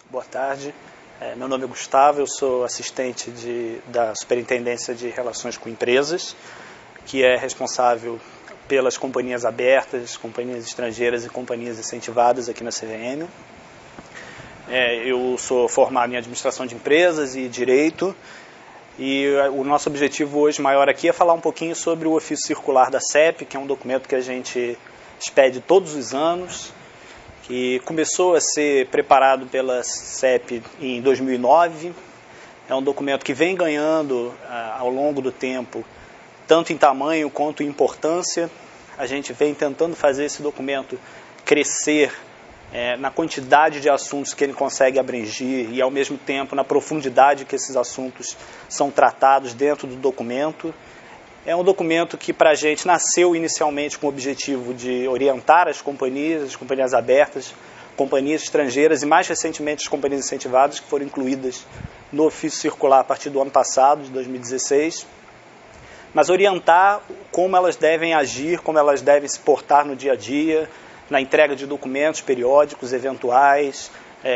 Boa tarde. Meu nome é Gustavo, eu sou assistente da Superintendência de Relações com Empresas, que é responsável pelas companhias abertas, companhias estrangeiras e companhias incentivadas aqui na CVM. Eu sou formado em Administração de Empresas e Direito, e o nosso objetivo hoje maior aqui é falar um pouquinho sobre o ofício circular da CEP, que é um documento que a gente expede todos os anos, que começou a ser preparado pela CEP em 2009. É um documento que vem ganhando ao longo do tempo, tanto em tamanho quanto em importância. A gente vem tentando fazer esse documento crescer na quantidade de assuntos que ele consegue abranger e, ao mesmo tempo, na profundidade que esses assuntos são tratados dentro do documento. É um documento que, para a gente, nasceu inicialmente com o objetivo de orientar as companhias abertas, companhias estrangeiras e, mais recentemente, as companhias incentivadas, que foram incluídas no ofício circular a partir do ano passado, de 2016, mas orientar como elas devem agir, como elas devem se portar no dia a dia, na entrega de documentos periódicos, eventuais,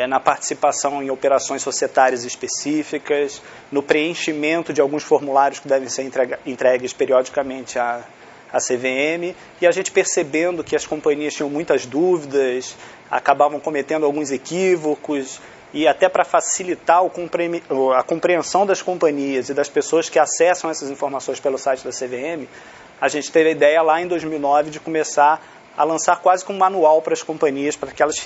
na participação em operações societárias específicas, no preenchimento de alguns formulários que devem ser entregues periodicamente à CVM, e a gente percebendo que as companhias tinham muitas dúvidas, acabavam cometendo alguns equívocos, e até para facilitar a compreensão das companhias e das pessoas que acessam essas informações pelo site da CVM, a gente teve a ideia lá em 2009 de começar a lançar quase que um manual para as companhias, para que elas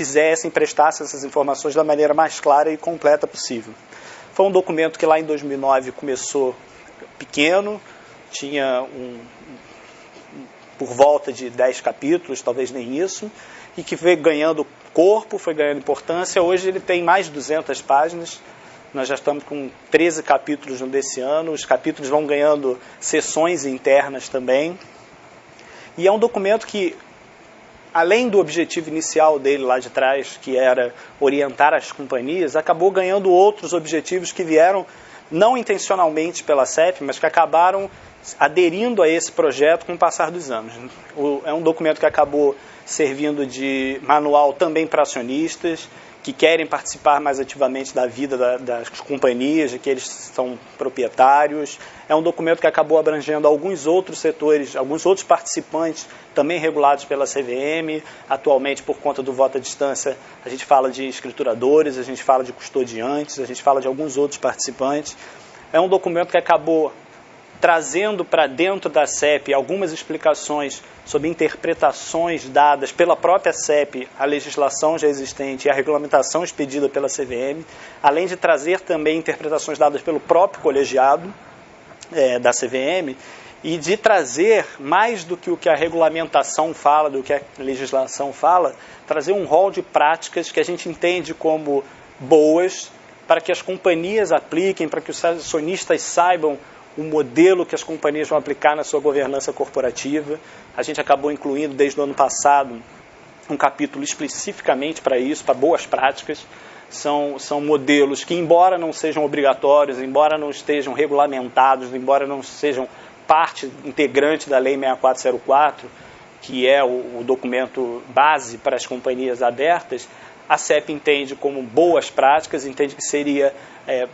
prestassem essas informações da maneira mais clara e completa possível. Foi um documento que lá em 2009 começou pequeno, tinha por volta de 10 capítulos, talvez nem isso, e que veio ganhando corpo, foi ganhando importância. Hoje ele tem mais de 200 páginas, nós já estamos com 13 capítulos desse ano, os capítulos vão ganhando seções internas também, e é um documento que, além do objetivo inicial dele lá de trás, que era orientar as companhias, acabou ganhando outros objetivos que vieram não intencionalmente pela CEP, mas que acabaram aderindo a esse projeto com o passar dos anos. É um documento que acabou servindo de manual também para acionistas, que querem participar mais ativamente da vida das companhias, de que eles são proprietários. É um documento que acabou abrangendo alguns outros setores, alguns outros participantes, também regulados pela CVM. Atualmente, por conta do voto à distância, a gente fala de escrituradores, a gente fala de custodiantes, a gente fala de alguns outros participantes. É um documento que acabou trazendo para dentro da CEP algumas explicações sobre interpretações dadas pela própria CEP, a legislação já existente e a regulamentação expedida pela CVM, além de trazer também interpretações dadas pelo próprio colegiado da CVM, e de trazer, mais do que o que a regulamentação fala, do que a legislação fala, trazer um rol de práticas que a gente entende como boas, para que as companhias apliquem, para que os acionistas saibam o modelo que as companhias vão aplicar na sua governança corporativa. A gente acabou incluindo, desde o ano passado, um capítulo especificamente para isso, para boas práticas. São modelos que, embora não sejam obrigatórios, embora não estejam regulamentados, embora não sejam parte integrante da Lei 6404, que é o documento base para as companhias abertas, a CEP entende como boas práticas, entende que seria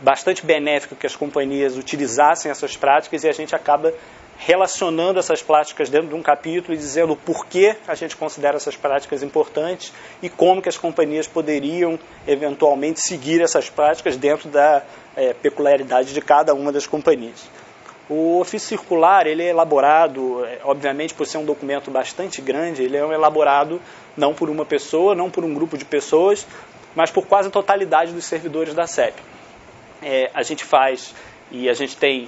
bastante benéfico que as companhias utilizassem essas práticas, e a gente acaba relacionando essas práticas dentro de um capítulo e dizendo o porquê a gente considera essas práticas importantes e como que as companhias poderiam eventualmente seguir essas práticas dentro da peculiaridade de cada uma das companhias. O ofício circular, ele é elaborado, obviamente por ser um documento bastante grande, ele é elaborado não por uma pessoa, não por um grupo de pessoas, mas por quase a totalidade dos servidores da CEP. A gente faz, e a gente tem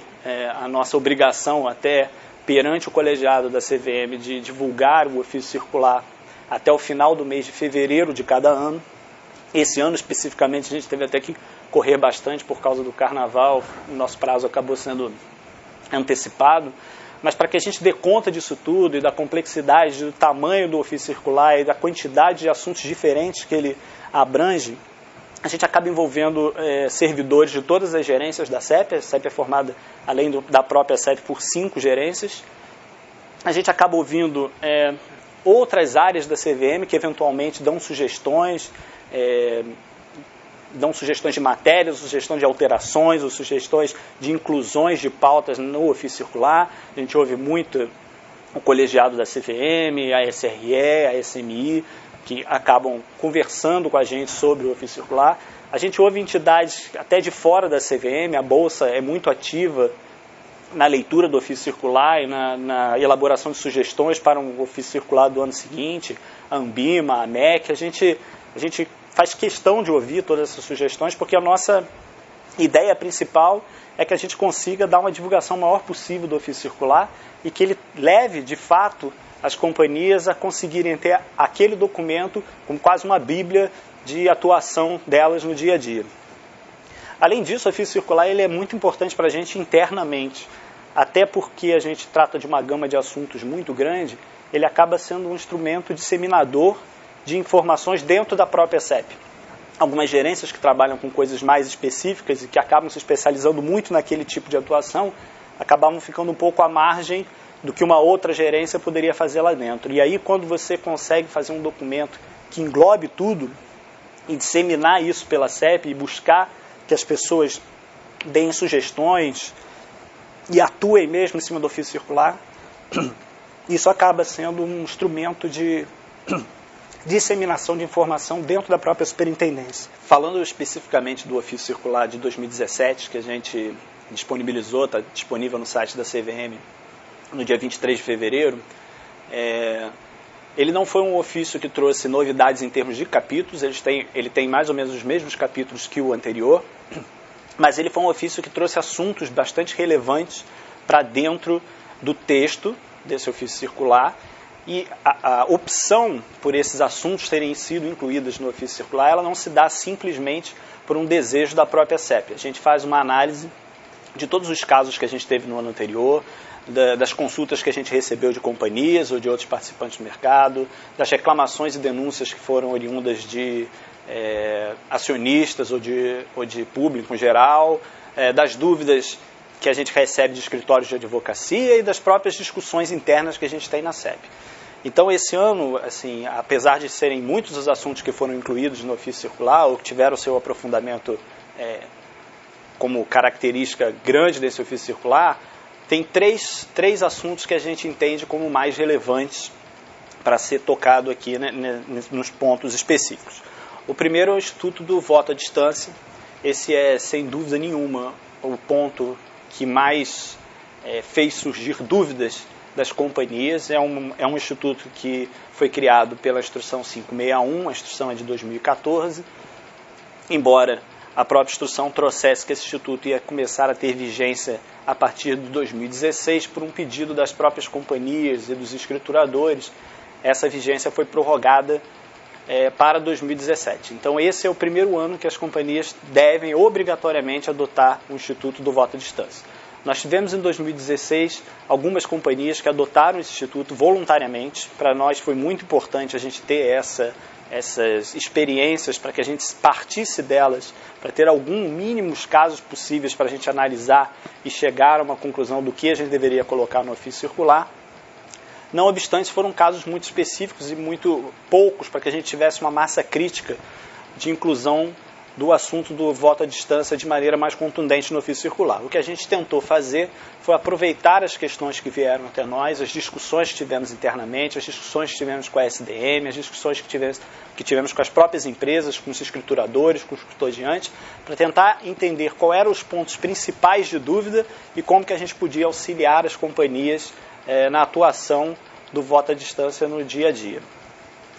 a nossa obrigação até perante o colegiado da CVM de divulgar o ofício circular até o final do mês de fevereiro de cada ano. Esse ano especificamente a gente teve até que correr bastante por causa do carnaval, o nosso prazo acabou sendo antecipado, mas para que a gente dê conta disso tudo e da complexidade, do tamanho do ofício circular e da quantidade de assuntos diferentes que ele abrange, a gente acaba envolvendo servidores de todas as gerências da CEP. A CEP é formada, além da própria CEP, por 5 gerências. A gente acaba ouvindo outras áreas da CVM que eventualmente dão sugestões, dão sugestões de matérias, sugestões de alterações, ou sugestões de inclusões de pautas no ofício circular. A gente ouve muito o colegiado da CVM, a SRE, a SMI, que acabam conversando com a gente sobre o ofício circular. A gente ouve entidades até de fora da CVM, a Bolsa é muito ativa na leitura do ofício circular e na elaboração de sugestões para um ofício circular do ano seguinte, a Ambima, a MEC. A gente faz questão de ouvir todas essas sugestões, porque a nossa ideia principal é que a gente consiga dar uma divulgação maior possível do ofício circular e que ele leve, de fato, as companhias a conseguirem ter aquele documento como quase uma bíblia de atuação delas no dia a dia. Além disso, o ofício circular ele é muito importante para a gente internamente, até porque a gente trata de uma gama de assuntos muito grande, ele acaba sendo um instrumento disseminador de informações dentro da própria CEP. Algumas gerências que trabalham com coisas mais específicas e que acabam se especializando muito naquele tipo de atuação, acabavam ficando um pouco à margem do que uma outra gerência poderia fazer lá dentro. E aí, quando você consegue fazer um documento que englobe tudo e disseminar isso pela CEP e buscar que as pessoas deem sugestões e atuem mesmo em cima do ofício circular, isso acaba sendo um instrumento de disseminação de informação dentro da própria superintendência. Falando especificamente do ofício circular de 2017, que a gente disponibilizou, está disponível no site da CVM no dia 23 de fevereiro, ele não foi um ofício que trouxe novidades em termos de capítulos, ele tem mais ou menos os mesmos capítulos que o anterior, mas ele foi um ofício que trouxe assuntos bastante relevantes para dentro do texto desse ofício circular, e a opção por esses assuntos terem sido incluídos no ofício circular, ela não se dá simplesmente por um desejo da própria CEP. A gente faz uma análise de todos os casos que a gente teve no ano anterior, das consultas que a gente recebeu de companhias ou de outros participantes do mercado, das reclamações e denúncias que foram oriundas de acionistas ou de público em geral, das dúvidas que a gente recebe de escritórios de advocacia e das próprias discussões internas que a gente tem na CEP. Então, esse ano, assim, apesar de serem muitos os assuntos que foram incluídos no ofício circular ou que tiveram seu aprofundamento como característica grande desse ofício circular, tem três assuntos que a gente entende como mais relevantes para ser tocado aqui, né, nos pontos específicos. O primeiro é o Instituto do Voto à Distância. Esse é, sem dúvida nenhuma, o ponto que mais fez surgir dúvidas das companhias. É um instituto que foi criado pela Instrução 561, a instrução é de 2014, embora a própria instrução trouxesse que esse instituto ia começar a ter vigência a partir de 2016 por um pedido das próprias companhias e dos escrituradores. Essa vigência foi prorrogada para 2017. Então, esse é o primeiro ano que as companhias devem obrigatoriamente adotar o Instituto do Voto à Distância. Nós tivemos em 2016 algumas companhias que adotaram esse instituto voluntariamente. Para nós foi muito importante a gente ter essas experiências para que a gente partisse delas, para ter algum mínimos casos possíveis para a gente analisar e chegar a uma conclusão do que a gente deveria colocar no ofício circular. Não obstante, foram casos muito específicos e muito poucos para que a gente tivesse uma massa crítica de inclusão do assunto do voto à distância de maneira mais contundente no ofício circular. O que a gente tentou fazer foi aproveitar as questões que vieram até nós, as discussões que tivemos internamente, as discussões que tivemos com a SDM, as discussões que tivemos com as próprias empresas, com os escrituradores, com os custodiantes, para tentar entender quais eram os pontos principais de dúvida e como que a gente podia auxiliar as companhias na atuação do voto à distância no dia a dia.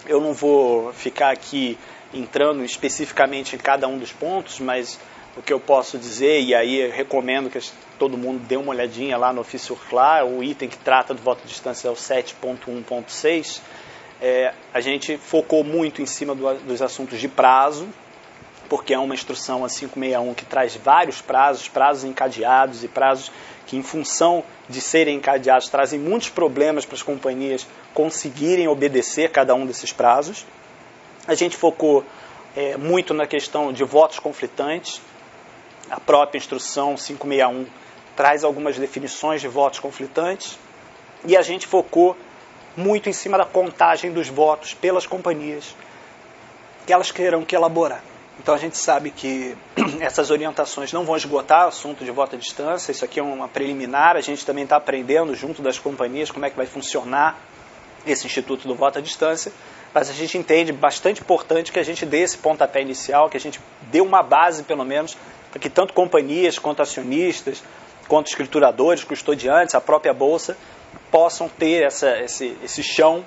Eu não vou ficar aqui entrando especificamente em cada um dos pontos, mas o que eu posso dizer, e aí eu recomendo que todo mundo dê uma olhadinha lá no ofício circular, o item que trata do voto à distância é o 7.1.6, a gente focou muito em cima dos assuntos de prazo, porque é uma instrução a 561 que traz vários prazos encadeados e prazos que, em função de serem encadeados, trazem muitos problemas para as companhias conseguirem obedecer cada um desses prazos. A gente focou muito na questão de votos conflitantes. A própria instrução 561 traz algumas definições de votos conflitantes. E a gente focou muito em cima da contagem dos votos pelas companhias que elas terão que elaborar. Então a gente sabe que essas orientações não vão esgotar o assunto de voto à distância, isso aqui é uma preliminar, a gente também está aprendendo junto das companhias como é que vai funcionar esse Instituto do Voto à Distância, mas a gente entende bastante importante que a gente dê esse pontapé inicial, que a gente dê uma base pelo menos, para que tanto companhias quanto acionistas, quanto escrituradores, custodiantes, a própria Bolsa, possam ter esse chão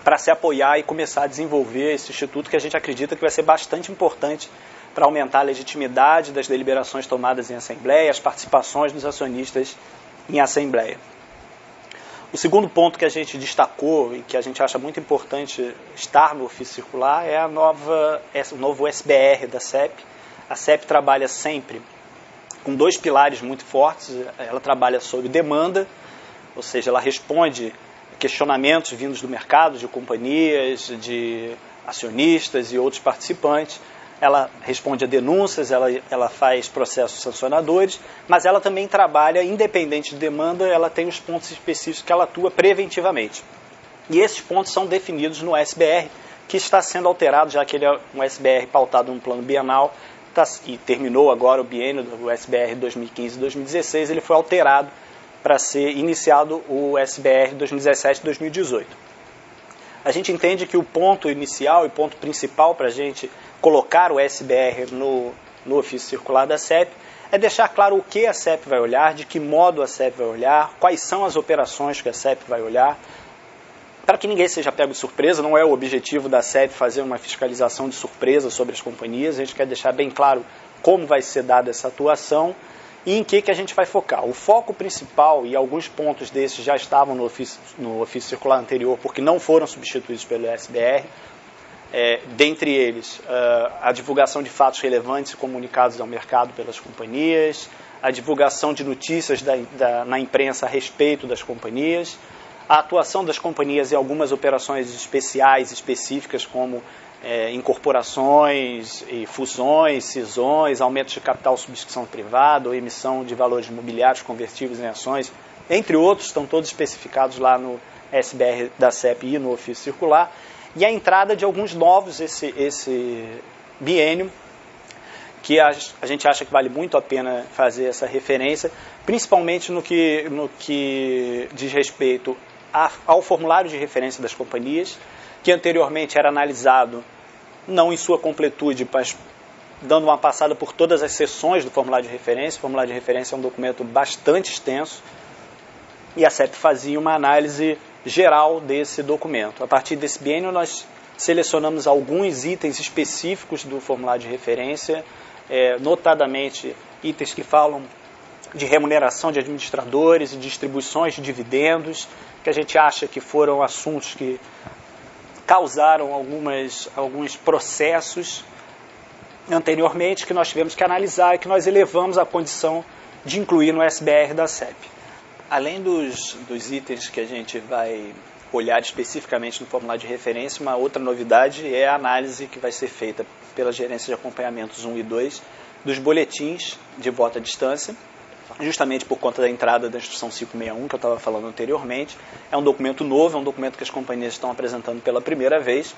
para se apoiar e começar a desenvolver esse instituto que a gente acredita que vai ser bastante importante para aumentar a legitimidade das deliberações tomadas em assembleia, as participações dos acionistas em assembleia. O segundo ponto que a gente destacou e que a gente acha muito importante estar no ofício circular é o novo SBR da CEP. A CEP trabalha sempre com dois pilares muito fortes. Ela trabalha sobre demanda, ou seja, ela responde questionamentos vindos do mercado, de companhias, de acionistas e outros participantes. Ela responde a denúncias, ela faz processos sancionadores, mas ela também trabalha, independente de demanda, ela tem os pontos específicos que ela atua preventivamente. E esses pontos são definidos no SBR, que está sendo alterado, já que ele é um SBR pautado num plano bienal, e terminou agora o biênio do SBR 2015-2016, ele foi alterado para ser iniciado o SBR 2017-2018. A gente entende que o ponto inicial e ponto principal para a gente colocar o SBR no ofício circular da CEP é deixar claro o que a CEP vai olhar, de que modo a CEP vai olhar, quais são as operações que a CEP vai olhar, para que ninguém seja pego de surpresa. Não é o objetivo da CEP fazer uma fiscalização de surpresa sobre as companhias, a gente quer deixar bem claro como vai ser dada essa atuação e em que a gente vai focar. O foco principal, e alguns pontos desses já estavam no ofício circular anterior, porque não foram substituídos pelo SBR, dentre eles a divulgação de fatos relevantes e comunicados ao mercado pelas companhias, a divulgação de notícias na imprensa a respeito das companhias, a atuação das companhias em algumas operações especiais, específicas, como incorporações, e fusões, cisões, aumentos de capital subscrição privada ou emissão de valores imobiliários convertíveis em ações, entre outros, estão todos especificados lá no SBR da CEP e no ofício circular, e a entrada de alguns novos esse biênio, que a gente acha que vale muito a pena fazer essa referência, principalmente no que diz respeito ao formulário de referência das companhias, que anteriormente era analisado, não em sua completude, mas dando uma passada por todas as seções do formulário de referência. O formulário de referência é um documento bastante extenso, e a CEP fazia uma análise geral desse documento. A partir desse biênio, nós selecionamos alguns itens específicos do formulário de referência, notadamente itens que falam de remuneração de administradores e distribuições de dividendos, que a gente acha que foram assuntos que causaram alguns processos anteriormente que nós tivemos que analisar e que nós elevamos à condição de incluir no SBR da CEP. Além dos itens que a gente vai olhar especificamente no formulário de referência, uma outra novidade é a análise que vai ser feita pela gerência de acompanhamentos 1 e 2 dos boletins de voto à distância, justamente por conta da entrada da instrução 561, que eu estava falando anteriormente. É um documento novo, é um documento que as companhias estão apresentando pela primeira vez,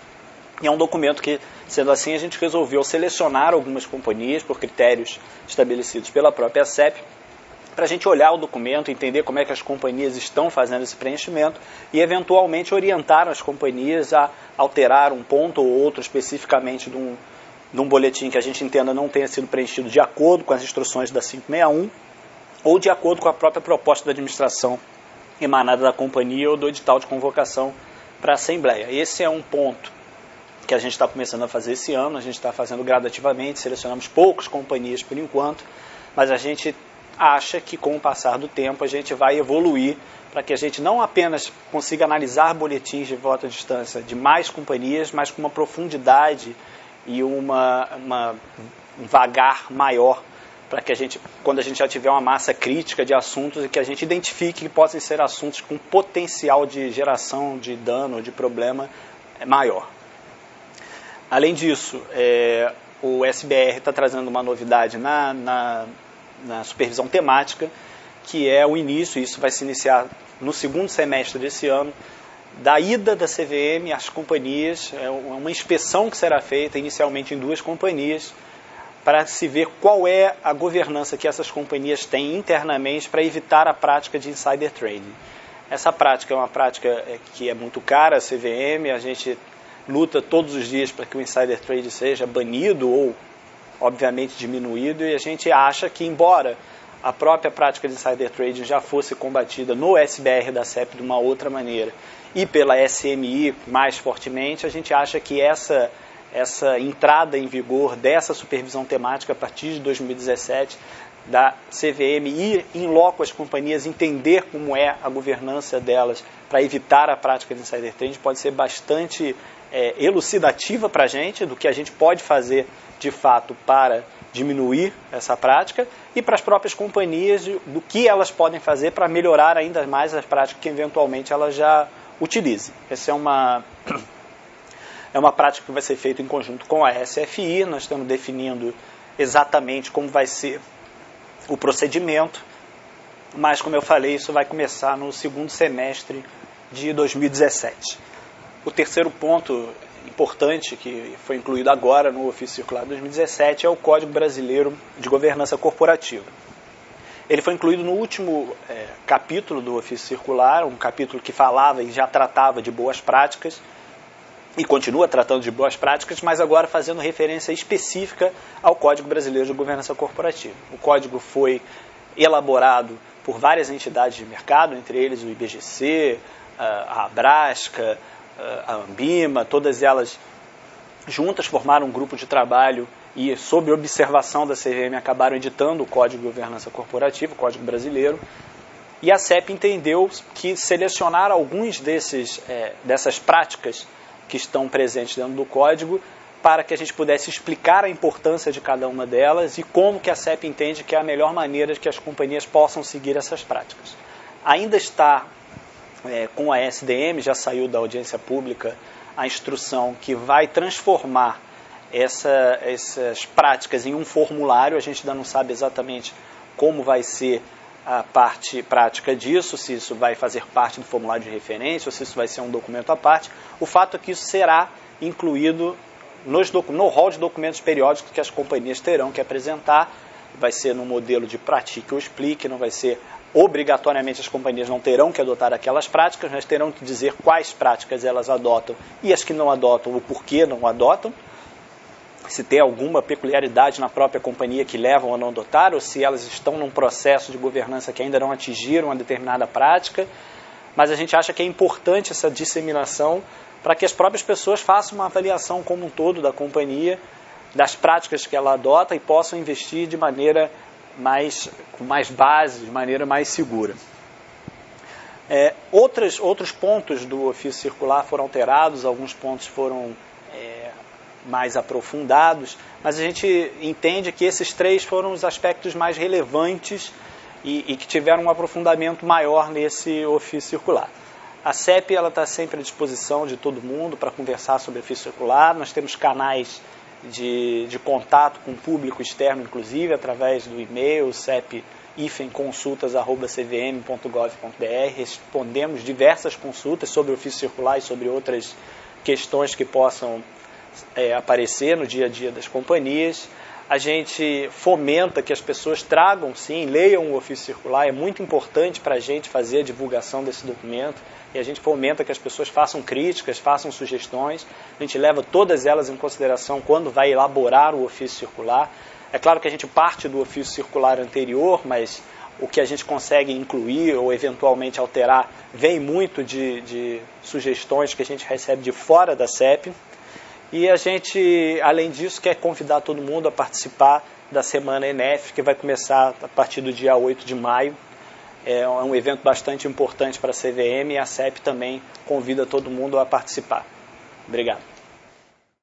e é um documento que, sendo assim, a gente resolveu selecionar algumas companhias por critérios estabelecidos pela própria CEP, para a gente olhar o documento, entender como é que as companhias estão fazendo esse preenchimento e, eventualmente, orientar as companhias a alterar um ponto ou outro especificamente de um boletim que a gente entenda não tenha sido preenchido de acordo com as instruções da 561 ou de acordo com a própria proposta da administração emanada da companhia ou do edital de convocação para a Assembleia. Esse é um ponto que a gente está começando a fazer esse ano, a gente está fazendo gradativamente, selecionamos poucas companhias por enquanto, mas a gente acha que com o passar do tempo a gente vai evoluir para que a gente não apenas consiga analisar boletins de voto à distância de mais companhias, mas com uma profundidade e um vagar maior, para que a gente, quando a gente já tiver uma massa crítica de assuntos, e que a gente identifique que possam ser assuntos com potencial de geração de dano, de problema maior. Além disso, o SBR está trazendo uma novidade na supervisão temática, que é o início, isso vai se iniciar no segundo semestre desse ano, da ida da CVM às companhias, é uma inspeção que será feita inicialmente em 2 companhias, para se ver qual é a governança que essas companhias têm internamente para evitar a prática de insider trading. Essa prática é uma prática que é muito cara, a CVM, a gente luta todos os dias para que o insider trading seja banido ou, obviamente, diminuído, e a gente acha que, embora a própria prática de insider trading já fosse combatida no SBR da CEP de uma outra maneira e pela SMI mais fortemente, a gente acha que essa entrada em vigor dessa supervisão temática a partir de 2017, da CVM ir em loco às companhias, entender como é a governança delas para evitar a prática de insider trading, pode ser bastante elucidativa para a gente do que a gente pode fazer de fato para diminuir essa prática e para as próprias companhias do que elas podem fazer para melhorar ainda mais as práticas que eventualmente elas já utilizem. Essa é uma prática que vai ser feita em conjunto com a SFI, nós estamos definindo exatamente como vai ser o procedimento, mas, como eu falei, isso vai começar no 2º semestre de 2017. O terceiro ponto importante, que foi incluído agora no Ofício Circular de 2017, é o Código Brasileiro de Governança Corporativa. Ele foi incluído no último capítulo do Ofício Circular, um capítulo que falava e já tratava de boas práticas, e continua tratando de boas práticas, mas agora fazendo referência específica ao Código Brasileiro de Governança Corporativa. O código foi elaborado por várias entidades de mercado, entre eles o IBGC, a Abrasca, a Ambima, todas elas juntas formaram um grupo de trabalho e, sob observação da CVM, acabaram editando o Código de Governança Corporativa, o Código Brasileiro, e a CEP entendeu que selecionar alguns dessas práticas que estão presentes dentro do código, para que a gente pudesse explicar a importância de cada uma delas e como que a CEP entende que é a melhor maneira de que as companhias possam seguir essas práticas. Ainda está com a SDM, já saiu da audiência pública, a instrução que vai transformar essas práticas em um formulário. A gente ainda não sabe exatamente como vai ser a parte prática disso, se isso vai fazer parte do formulário de referência ou se isso vai ser um documento à parte. O fato é que isso será incluído no rol de documentos periódicos que as companhias terão que apresentar. Vai ser no modelo de pratique ou explique, não vai ser obrigatoriamente, as companhias não terão que adotar aquelas práticas, mas terão que dizer quais práticas elas adotam e as que não adotam, o porquê não adotam, se tem alguma peculiaridade na própria companhia que levam a não adotar, ou se elas estão num processo de governança que ainda não atingiram uma determinada prática. Mas a gente acha que é importante essa disseminação para que as próprias pessoas façam uma avaliação como um todo da companhia, das práticas que ela adota e possam investir de maneira com mais base, de maneira mais segura. Outros pontos do ofício circular foram alterados, alguns pontos foram mais aprofundados, mas a gente entende que esses 3 foram os aspectos mais relevantes e que tiveram um aprofundamento maior nesse ofício circular. A CEP está sempre à disposição de todo mundo para conversar sobre o ofício circular. Nós temos canais de contato com o público externo, inclusive, através do e-mail cep-consultas@cvm.gov.br. Respondemos diversas consultas sobre o ofício circular e sobre outras questões que possam aparecer no dia a dia das companhias. A gente fomenta que as pessoas tragam, sim, leiam o ofício circular. É muito importante para a gente fazer a divulgação desse documento e a gente fomenta que as pessoas façam críticas, façam sugestões. A gente leva todas elas em consideração quando vai elaborar o ofício circular. É claro que a gente parte do ofício circular anterior, mas o que a gente consegue incluir ou eventualmente alterar vem muito de sugestões que a gente recebe de fora da CEP. E a gente, além disso, quer convidar todo mundo a participar da Semana ENEF, que vai começar a partir do dia 8 de maio. É um evento bastante importante para a CVM e a CEP também convida todo mundo a participar. Obrigado.